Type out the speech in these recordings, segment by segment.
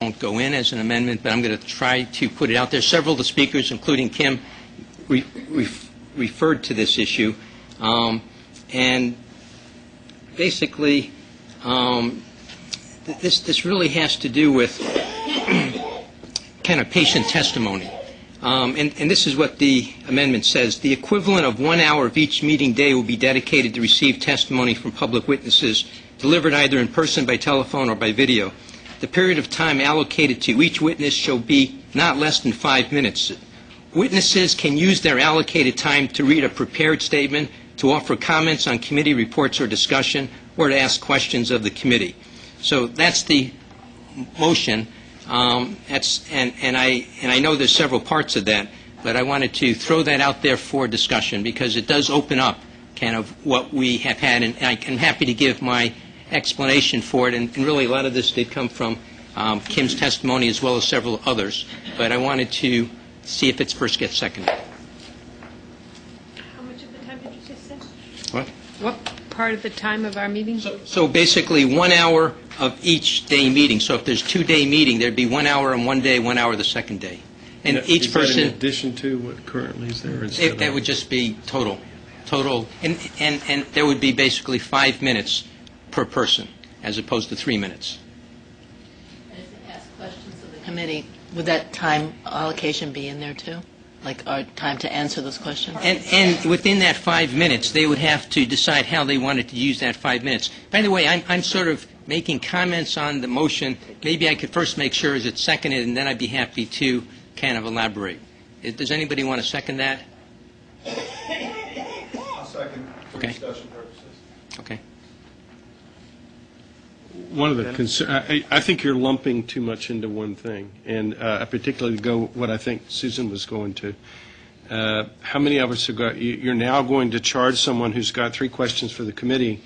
won't go in as an amendment, but I'm going to try to put it out there. Several of the speakers, including Kim, referred to this issue. And basically, this really has to do with kind of patient testimony. And this is what the amendment says. The equivalent of 1 hour of each meeting day will be dedicated to receive testimony from public witnesses, delivered either in person, by telephone, or by video. The period of time allocated to each witness shall be not less than 5 minutes. Witnesses can use their allocated time to read a prepared statement, to offer comments on committee reports or discussion, or to ask questions of the committee. So that's the motion. And I know there's several parts of that, but I wanted to throw that out there for discussion because it does open up kind of what we have had, and I'm happy to give my explanation for it. And really, a lot of this did come from Kim's testimony as well as several others. But I wanted to see if it's first gets seconded. How much of the time did you just say? What Part of the time of our meeting? So basically 1 hour of each day meeting. So if there's 2-day meeting, there'd be 1 hour on one day, 1 hour the second day. And now, each is person... that in addition to what currently is there? That would just be total. And there would be basically 5 minutes per person, as opposed to 3 minutes. And if they ask questions of the committee, would that time allocation be in there too? Like our time to answer those questions? And within that 5 minutes, they would have to decide how they wanted to use that 5 minutes. By the way, I'm sort of making comments on the motion. Maybe I could first make sure is it seconded, and then I'd be happy to kind of elaborate. Does anybody want to second that? I'll second for discussion purposes. Okay. One of the concerns, I think you're lumping too much into one thing, and I particularly go what I think Susan was going to. How many of us have got, you're now going to charge someone who's got 3 questions for the committee,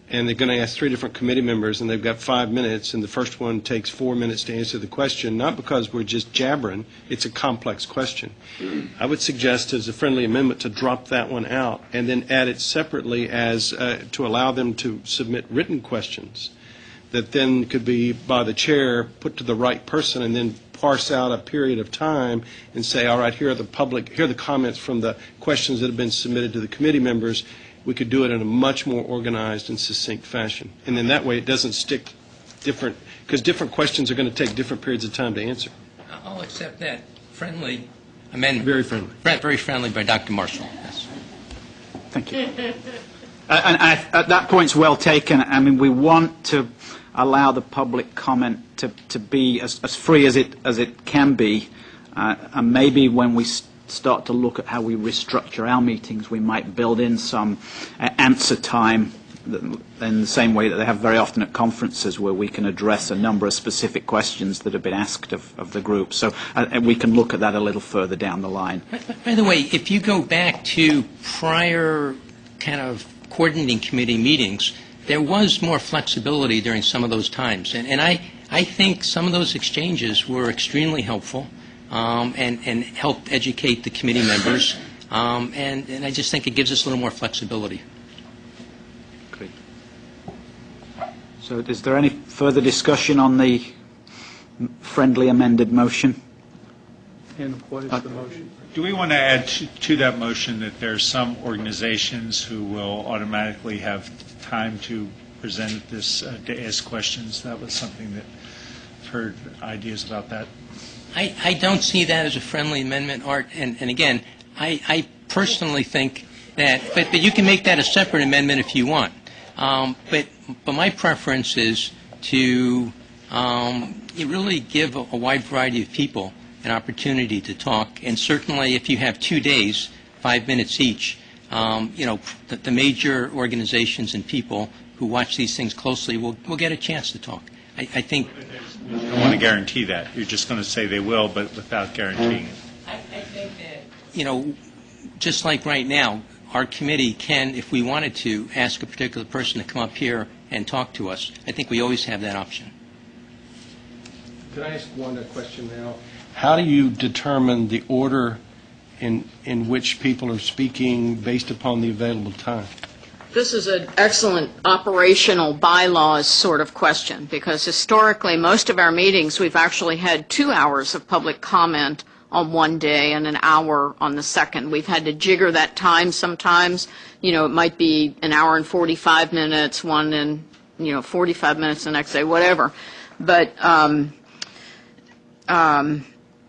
and they're going to ask 3 different committee members, and they've got 5 minutes, and the first one takes 4 minutes to answer the question, not because we're just jabbering, it's a complex question. I would suggest as a friendly amendment to drop that one out, and then add it separately as to allow them to submit written questions that then could be, by the chair, put to the right person, and then parse out a period of time and say, all right, here are the comments from the questions that have been submitted to the committee members. We could do it in a much more organized and succinct fashion. And then that way it doesn't stick different, because different questions are going to take different periods of time to answer. I'll accept that friendly amendment. Very friendly. Very friendly by Dr. Marshall. Yes. Thank you. That point's well taken. I mean, we want to allow the public comment to be as free as it can be, and maybe when we start to look at how we restructure our meetings, we might build in some answer time in the same way that they have very often at conferences, where we can address a number of specific questions that have been asked of the group. So we can look at that a little further down the line. By the way, if you go back to prior kind of coordinating committee meetings, there was more flexibility during some of those times. And I think some of those exchanges were extremely helpful and helped educate the committee members. And I just think it gives us a little more flexibility. Great. So is there any further discussion on the friendly amended motion? And what is the motion? Do we want to add to that motion that there are some organizations who will automatically have time to present this, to ask questions? That was something that I've heard ideas about that. I don't see that as a friendly amendment, Art. And again, I personally think that, but you can make that a separate amendment if you want. But my preference is to really give a wide variety of people an opportunity to talk, and certainly if you have 2 days, 5 minutes each, the major organizations and people who watch these things closely will get a chance to talk. I think... You don't want to guarantee that. You're just going to say they will, but without guaranteeing it. I think that, just like right now, our committee can, if we wanted to, ask a particular person to come up here and talk to us. I think we always have that option. Can I ask one question now? How do you determine the order in which people are speaking based upon the available time? This is an excellent operational bylaws sort of question, because historically, most of our meetings, we've actually had 2 hours of public comment on one day and an hour on the second. We've had to jigger that time sometimes. It might be an hour and 45 minutes, one and, 45 minutes the next day, whatever. But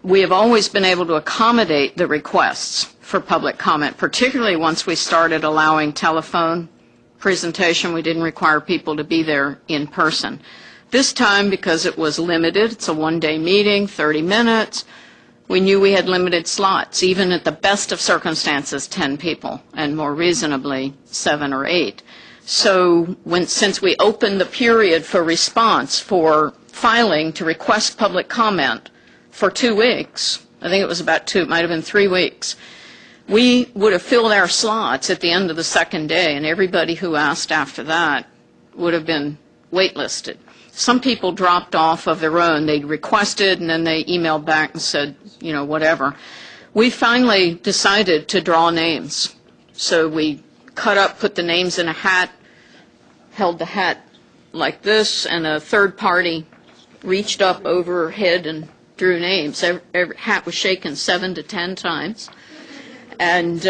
we have always been able to accommodate the requests for public comment, particularly once we started allowing telephone presentation. We didn't require people to be there in person. This time, because it was limited, it's a one-day meeting, 30 minutes, we knew we had limited slots, even at the best of circumstances, 10 people, and more reasonably, 7 or 8. So since we opened the period for response for filing to request public comment for 2 weeks, I think it was about 2, it might have been 3 weeks, we would have filled our slots at the end of the second day, and everybody who asked after that would have been waitlisted. Some people dropped off of their own. They requested, and then they emailed back and said, whatever. We finally decided to draw names. So we put the names in a hat, held the hat like this, and a third party reached up overhead and drew names. Every hat was shaken 7 to 10 times. And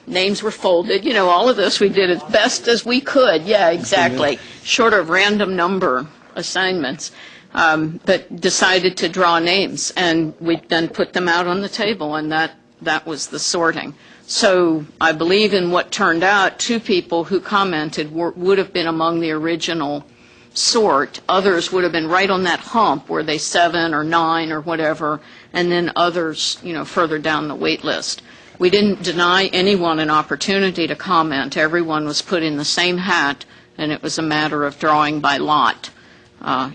names were folded. All of this we did as best as we could. Yeah, exactly. Short of random number assignments, but decided to draw names. And we then put them out on the table, and that was the sorting. So I believe in what turned out, 2 people who commented would have been among the original sort. Others would have been right on that hump, were they 7 or 9 or whatever, and then others, further down the wait list. We didn't deny anyone an opportunity to comment. Everyone was put in the same hat, and it was a matter of drawing by lot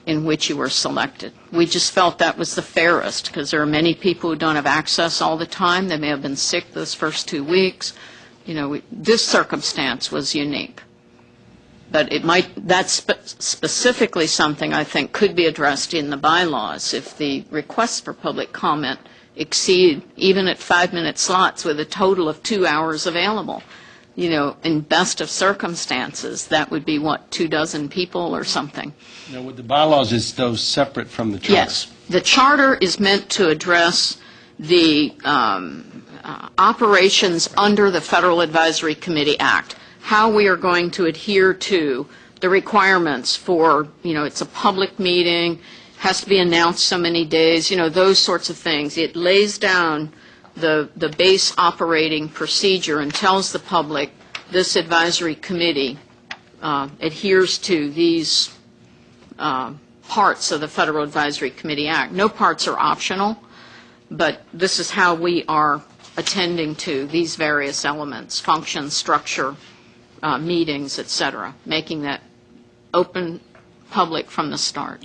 in which you were selected. We just felt that was the fairest, because there are many people who don't have access all the time. They may have been sick those first 2 weeks. This circumstance was unique. But that's specifically something I think could be addressed in the bylaws if the requests for public comment exceed, even at 5-minute slots with a total of 2 hours available. In best of circumstances, that would be, 24 people or something. Now, with the bylaws, is those separate from the charter? Yes. The charter is meant to address the operations under the Federal Advisory Committee Act, how we are going to adhere to the requirements for, it's a public meeting, has to be announced so many days, those sorts of things. It lays down the base operating procedure and tells the public this advisory committee adheres to these parts of the Federal Advisory Committee Act. No parts are optional, but this is how we are attending to these various elements, function, structure, meetings, etc., making that open public from the start.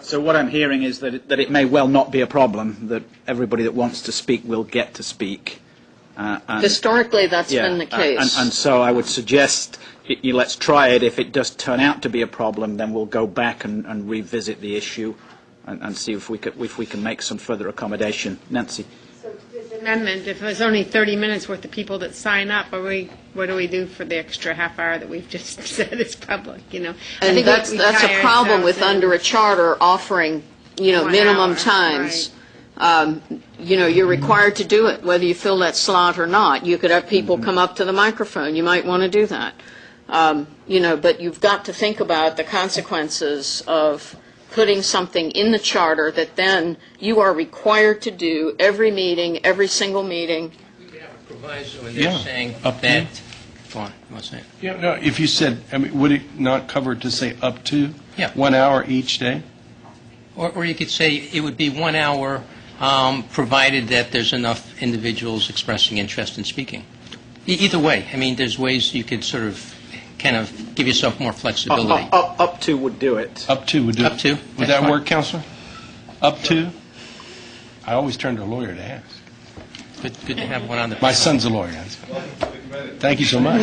So what I'm hearing is that it may well not be a problem, that everybody that wants to speak will get to speak. Historically, that's been the case. And so I would suggest let's try it. If it does turn out to be a problem, then we'll go back and revisit the issue and see if we can make some further accommodation. Nancy. So this amendment, if there's only 30 minutes worth of people that sign up, what do we do for the extra half hour that we've just said is public? And that's a problem with under a charter offering, minimum hour, times. right. You're required to do it, whether you fill that slot or not. You could have people come up to the microphone. You might want to do that. But you've got to think about the consequences of putting something in the charter that then you are required to do every meeting, every single meeting. We could have a proviso in there saying that. Go on, you want to say it? Yeah, no, if you said, would it not cover to say up to? Yeah. 1 hour each day? Or you could say it would be 1 hour, provided that there's enough individuals expressing interest in speaking. Either way, there's ways you could sort of kind of give yourself more flexibility. Up to would do it. Up to would do Up it. to? Would That's that fine. work, Counselor? Up to? I always turn to a lawyer to ask. Good to have one on the... My son's a lawyer. Thank you so much.